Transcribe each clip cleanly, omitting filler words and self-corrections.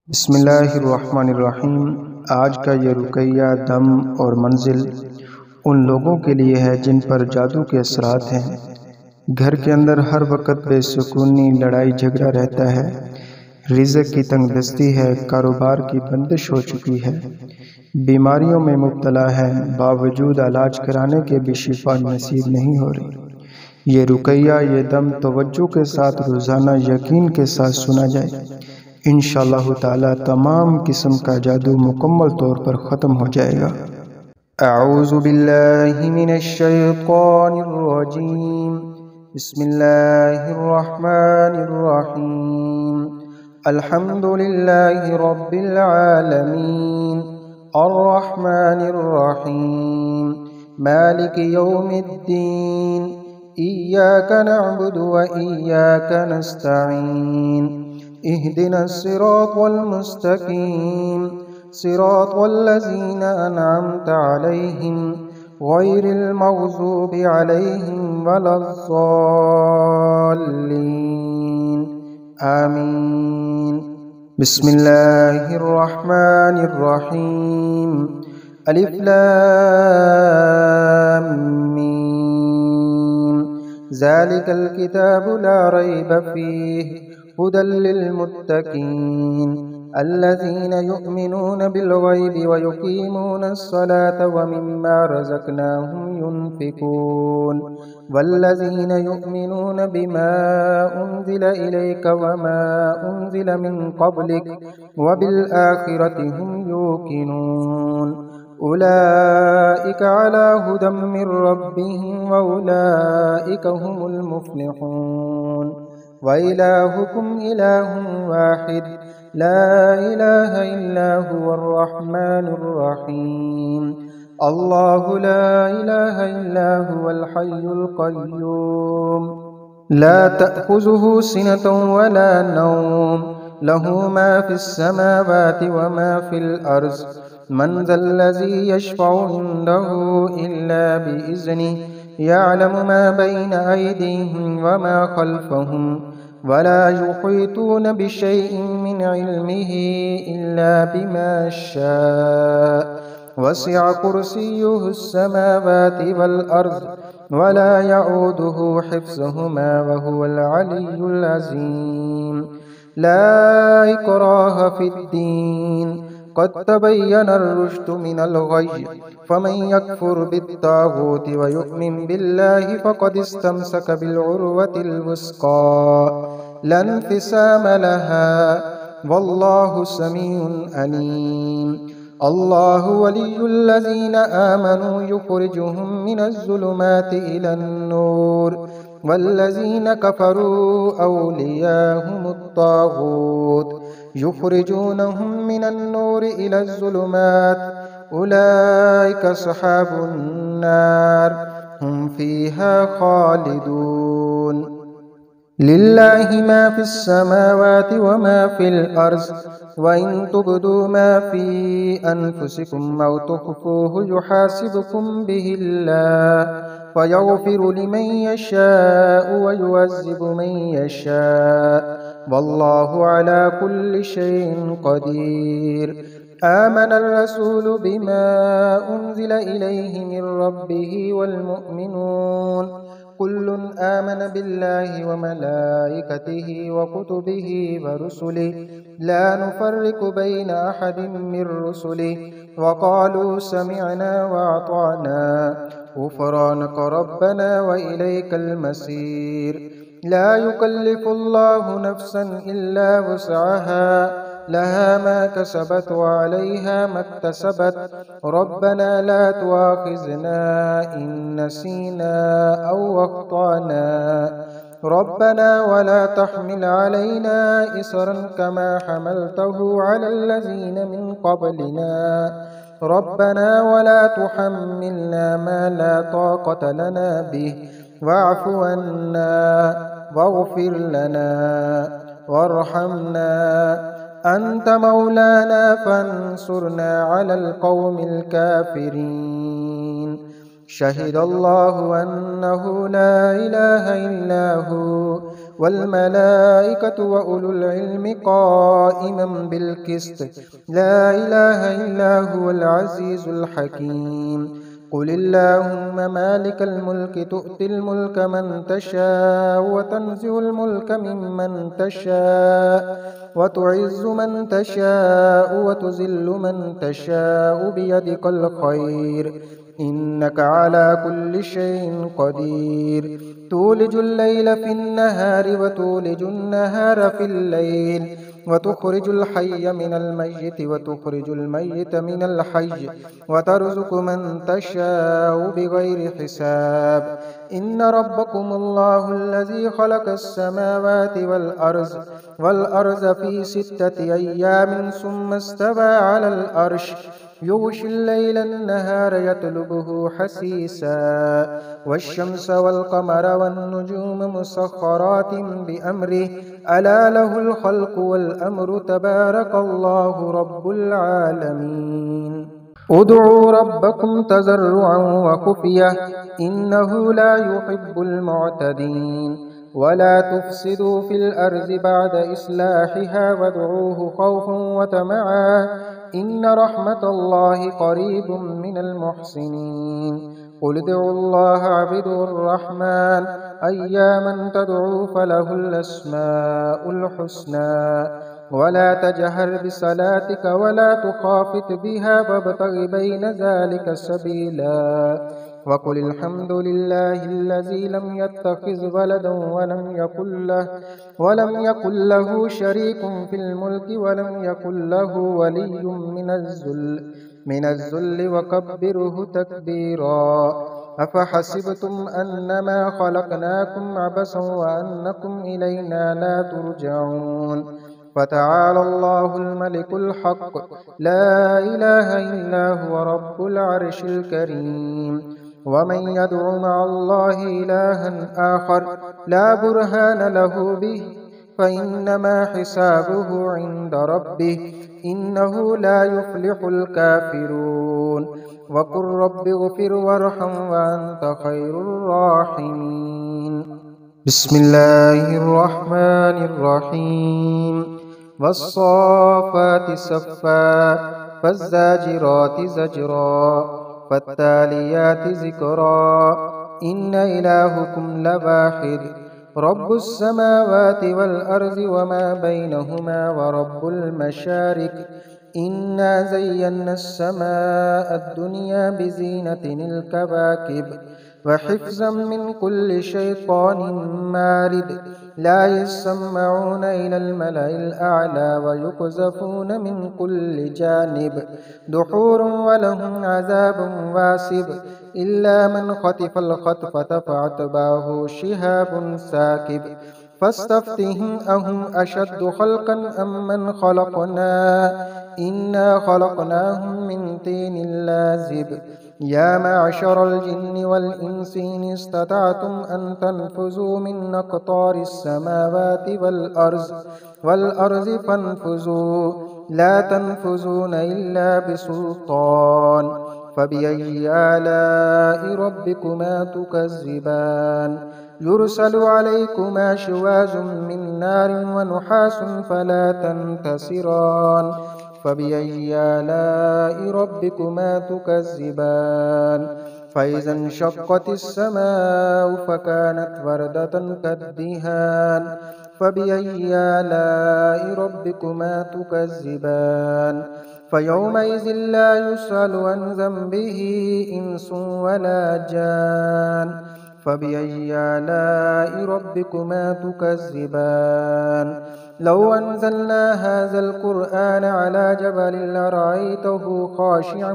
बिस्मिल्लाहिर्रहमानिर्रहीम। आज का ये रुकैया दम और मंजिल उन लोगों के लिए है जिन पर जादू के असरात हैं। घर के अंदर हर वक्त बेसुकूनी, लड़ाई झगड़ा रहता है, रिज़्क़ की तंगदस्ती है, कारोबार की बंदिश हो चुकी है, बीमारियों में मुब्तला है, बावजूद इलाज कराने के भी शिफा नसीब नहीं हो रही। ये रुकैया, ये दम तवज्जो के साथ रोज़ाना यकीन के साथ सुना जाए, इंशाअल्लाह ताला तमाम किस्म का जादू मुकम्मल तौर पर ख़त्म हो जाएगा। अऊज़ु बिल्लाहि मिनश शैतानिर रजीम। बिस्मिल्लाहिर रहमानिर रहीम। अल्हम्दुलिल्लाहि रब्बिल आलमीन, अर्रहमानिर रहीम, मालिकि यौमिद्दीन, इय्याका नअबुदु व इय्याका नस्तईन, इहदिनस सिरातल मुस्तकीम, सिरातल लज़ीना अनअमता अलैहिम, गैरिल मग़ज़ूबि अलैहिम वलद्दल्लीन, आमीन। बिस्मिल्लाहिर रहमानिर रहीम। अलिफ लाम मीम। ज़ालिकल किताबु ला रैब फ़ीहि हुदल लिल्मुत्तक़ीन, अल्लज़ीना युमिनून बिलग़ैबि व युक़ीमूनस्सलाता व मिम्मा रज़क़नाहुम युन्फ़िक़ून, वल्लज़ीना युमिनून बिमा उन्ज़िला इलैका व मा उन्ज़िला मिन क़ब्लिक व बिल आख़िरति हुम यूक़िनून, उलाइका अला हुदम मिर रब्बिहिम व उलाइका हुमुल मुफ़्लिहून। व इलाहुकुम इलाहुन वाहिद, ला इलाहा इल्ला हुवर रहमानुर रहीम। अल्लाहु ला इलाहा इल्ला हुवल हय्युल क़य्यूम, ला तअख़ुज़ुहु सिनतुन व ला नौम, लहु मा फ़िस समावाति व मा फ़िल अर्ज़, मन ज़ल्लज़ी यशफ़अु इंदहु इल्ला बिइज़्निहि, यअलमु मा बैन अयदीहिम व मा ख़ल्फ़हुम, वला युहीतून बिशैइन मिन इल्मिहि इल्ला बिमा शाअ, वसिअ कुर्सियुहुस समावाति वल अर्ज़, वला यऊदुहु हिफ्ज़ुहुमा व हुवल अलिय्युल अज़ीम। ला इक्राहा फ़िद्दीन, क़द तबय्यनर रुश्दु मिनल ग़य्य, फमन यकफ़ुर बित्ताग़ूति व यु'मिन बिल्लाहि फ़क़द इस्तमसक बिलउर्वतिल वुस्क़ा, ला इंफ़िसाम लहा, वल्लाहु समीउन अलीम। अल्लाहु वलियुल्लज़ीना आमनू युख़रिजुहुम मिनज़्ज़ुलुमाति इलन-नूर, वल्लज़ीना कफ़रू औलियाहुमुत ताग़ूत, युख़रिजूनहुम मिनन-नूरि इलज़्ज़ुलुमात, उलाइका अस्हाबुन नार, हुम फ़ीहा ख़ालिदून। लिल्लाहि मा फ़िस समावाति व मा फ़िल अर्ज़, व इन तुब्दू मा फ़ी अनफ़ुसिकुम औ तुख़्फ़ूहु युहासिबकुम बिहिल्लाह, फ़यग़फ़िरु लिमन यशाअ व युअज़्ज़िबु मन यशाअ, वल्लाहु अला कुल्लि शैइन क़दीर। आमनर रसूलु बिमा उन्ज़िला इलैहि मिर रब्बिहि वल मुअ्मिनून, कुल्लुन आमन बिल्लाहि व मलाइकतिहि व कुतुबिहि व रुसुलिहि, ला नुफ़र्रिक़ु बैन अहदिम मिर रुसुलिहि, व क़ालू समिअना व अतअना, ग़ुफ़रानक रब्बना व इलैकल मसीर। ला युकल्लिफ़ुल्लाहु नफ़्सन इल्ला वुस्अहा, लहा मा कसबत व अलैहा मक्तसबत, रब्बना ला तुआख़िज़ना इन नसीना औ अख़्तअना, रब्बना वला तहमिल अलैना इसरन कमा हमलतहु अलल लज़ीना मिन क़ब्लिना, रब्बना वला तुहम्मिलना मा ला ताक़त लना बिहि, वअफ़ु अन्ना वग़फ़िर लना वरहमना, अंत मौलाना फंसुरना अलल क़ौमिल काफ़िरीन। शहिदल्लाहु अन्नहु ला इलाहा इल्ला हु والملائكة وأولو العلم قائما بالقسط لا إله إلا هو العزيز الحكيم قل اللهم مالك الملك تؤتي الملك من تشاء وتنزع الملك ممن تشاء وتعز من تشاء وتذل من تشاء بيدك الخير إنك على كل شيء قدير تولج الليل في النهار وتولج النهار في الليل وتخرج الحي من الميت وتخرج الميت من الحي وترزق من تشاء بغير حساب إن ربكم الله الذي خلق السماوات والأرض في 6 أيام ثم استوى على العرش يغشي الليل النهار يطلبه حثيثا والشمس والقمر والنجوم مسخرات بأمره ألا له الخلق والأمر تبارك الله رب العالمين ادعوا ربكم تضرعا وخفية إنه لا يحب المعتدين ولا تفسدوا في الأرض بعد إصلاحها وادعوه خوفا وطمعا إن رحمة الله قريب من المحسنين قل ادعوا الله اعبدوا الرحمن أياما تدعوا فله الأسماء الحسنى ولا تجهر بصلاتك ولا تخافت بها وابتغ بين ذلك سبيلا وقل الحمد لله الذي لم يتخذ ولدا ولم يكن له شريك في الملك ولم يكن له ولي من الذل وكبره تكبيرا أفحسبتم أنما خلقناكم عبثا وأنكم إلينا لا ترجعون فتعالى الله الملك الحق لا إله إلا هو رب العرش الكريم ومن يدع مع الله إلها آخر لا برهان له به فإنما حسابه عند ربه إنه لا يفلح الكافرون وقل رب اغفر وارحم وأنت خير الراحمين بسم الله الرحمن الرحيم والصافات صفا فالزاجرات زجرا فالتاليات ذكرا إن إلهكم لواحد رب السماوات والأرض وما بينهما ورب المشارق إنا زينا السماء الدنيا بزينة الكواكب وحفظا من كل شيطان مارد لا يسمعون إلى الملأ الأعلى ويقذفون من كل جانب دحور ولهم عذاب واسب إلا من خطف الخطفة فأتبعه شهاب ساكب فاستفتهم أهم أشد خلقا أم من خلقنا إنا خلقناهم من طين لازب يا معشر الجن والإنس إن استطعتم أن تنفذوا من أقطار السماوات والأرض فانفذوا لا تنفذون إلا بسلطان فبأي آلاء ربكما تكذبان يرسل عليكما شواظ من نار ونحاس فلا تنتصران فبأي آلاء ربكما تكذبان فإذا انشقت السماء فكانت وردة كالدهان فبأي آلاء ربكما تكذبان فيومئذ لا يسأل عن ذنبه إنس ولا جان فبأي آلاء ربكما تكذبان لو أنزلنا هذا القرآن على جبل لرأيته خاشعا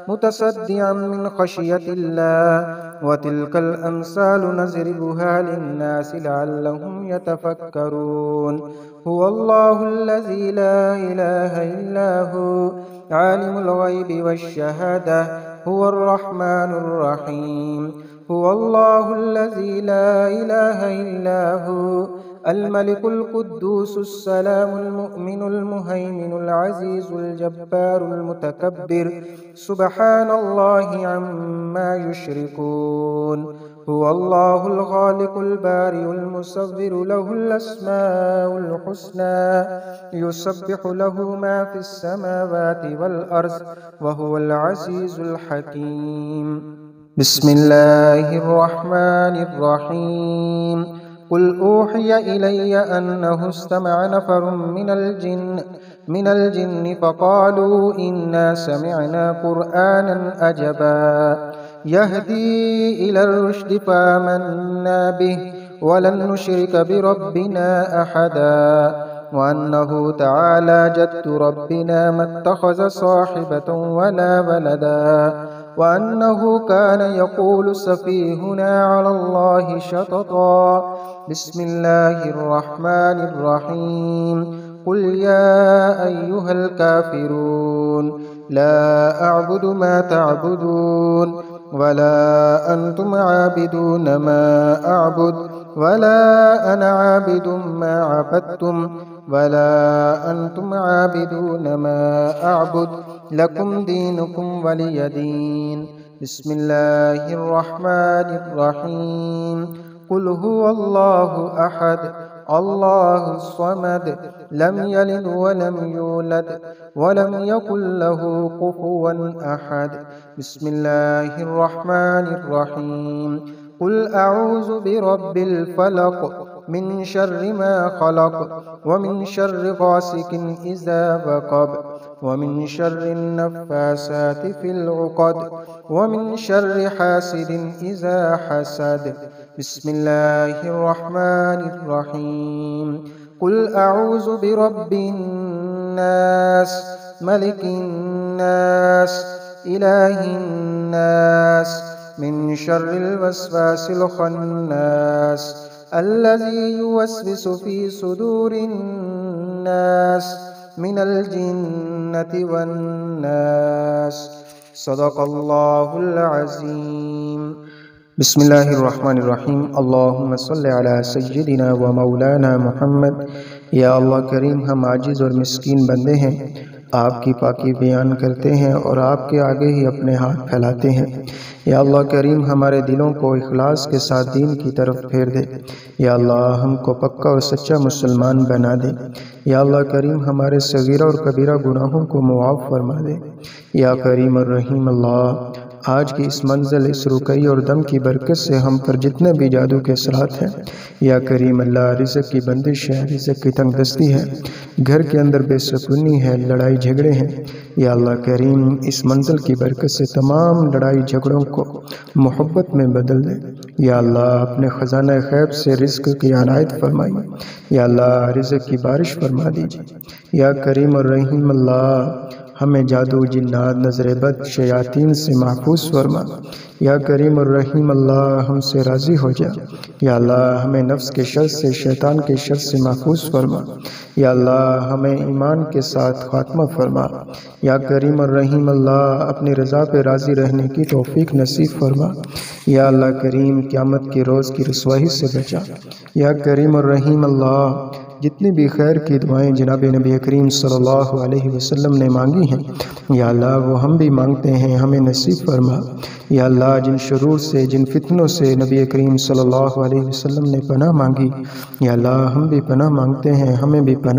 متصدعا من خشية الله وتلك الأمثال نضربها للناس لعلهم يتفكرون هو الله الذي لا إله إلا هو عالم الغيب والشهادة هو الرحمن الرحيم هو الله الذي لا إله إلا هو الملك القدوس السلام المؤمن المهيمن العزيز الجبار المتكبر سبحان الله عما يشركون हुवल्लाहुल खालिकुल बारिउल मुसव्विरु लहुल अस्माउल हुस्ना युसब्बिहु लहु मा फिस समावाति वल अर्ज़ व हुवल अज़ीज़ुल हकीम। बिस्मिल्लाहिर रहमानिर रहीम। कुल ऊहिय इलैय अन्नहु इस्तमअ नफरुम मिनल जिन्नि फ़क़ालू इन्ना समिअना क़ुरआनन अजबा यहदी इलर रुश्दि फ़आमन्ना बिहि वलन नुश्रिक बिरब्बिना अहदा व अन्नहु तआला जद्दु रब्बिना मत्तख़ज़ साहिबतन वला वलदा व अन्नहु कान यक़ूलु सफ़ीहुना अलल्लाहि शतता। बिस्मिल्लाहिर रहमानिर रहीम। कुल या अय्युहल काफ़िरून ला अअबुदु मा तअबुदून वला अंतुम आबिदून मा अअबुद वला अना आबिदुम मा अबदतुम वला अंतुम आबिदून मा अअबुद लकुम दीनुकुम वलिय दीन। बिस्मिल्लाहिर रहमानिर रहीम। कुल हुवल्लाहु अहद अल्लाहुस समद लम यलिद वलम यूलद वलम यकुल लहु कुफुवन अहद। बिस्मिल्लाहिर रहमानिर रहीम। कुल अऊज़ु बिरब्बिल फलक मिन शर्रि मा खलक व मिन शर्रि गासिकिन इज़ा वक़ब व मिन शर्रिन नफ़्फ़ासाति फ़िल उक़द व मिन शर्रि हासिदिन इज़ा हसद। बिस्मिल्लाहिर रहमानिर रहीम। कुल अऊज़ु बिरब्बिन नास मलिकिन नास इलाहिन नास मिन शर्रिल वस्वासिल खन्नास अल्लज़ी युवस्विसु फ़ी सुदूरिन नास मिनल जिन्नति वन नास। सदक़ल्लाहुल अज़ीम। बिस्मिल्लाहिर्रहमानिर्रहीम। अल्लाहुम्मा सल्लि अला सय्यिदिना व मौलाना मुहम्मद। या अल्लाह करीम, हम आजिज़ और मिस्कीन बंदे हैं, आपकी पाकी बयान करते हैं और आपके आगे ही अपने हाथ फैलाते हैं। या अल्लाह करीम, हमारे दिलों को इखलास के साथ दीन की तरफ फेर दे। या अल्लाह, हमको पक्का और सच्चा मुसलमान बना दे। या अल्लाह करीम, हमारे सगीरा और कबीरा गुनाहों को मुआफ़ फरमा दे। या करीम और रहीम अल्लाह, आज की इस मंजिल, इस रुकई और दम की बरकत से हम पर जितने भी जादू के असरात हैं, या करीम अल्लाह, रिज़्क़ की बंदिश है, रिज़्क़ की तंगदस्ती है, घर के अंदर बेसुकूनी है, लड़ाई झगड़े हैं, या अल्लाह करीम, इस मंजिल की बरकत से तमाम लड़ाई झगड़ों को मोहब्बत में बदल दे। या अल्लाह, अपने ख़ज़ाना ग़ैब से रिज़्क़ की अनायत फरमाइए। या अल्लाह, रिज़्क़ की बारिश फरमा दीजिए। या करीम और रहीम अल्लाह, हमें जादू, जिन्नात, नज़र बद, शयातीन से महफूज फरमा। या करीम और रहीम अल्लाह, हमसे राज़ी हो जा। या अल्लाह, हमें नफ्स के शर से, शैतान के शर से महफूज फरमा। या अल्लाह, हमें ईमान के साथ खात्मा फरमा। या करीम और रहीम अल्लाह, अपनी रज़ा पे राज़ी रहने की तौफ़ीक नसीब फरमा। या अल्लाह करीम, क़यामत के रोज़ की रुसवाई से बचा। या करीम और रहीम अल्लाह, जितनी भी खैर की दुआएं जनाब नबी करीम सल्लल्लाहु अलैहि वसल्लम ने मांगी हैं, या अल्लाह, वो हम भी मांगते हैं, हमें नसीब फरमा। या अल्लाह, जिन शुरूर से, जिन फितनों से नबी करीम सल्लल्लाहु अलैहि वसल्लम ने पनाह मांगी, या अल्लाह, हम भी पनाह मांगते हैं, हमें भी पनाह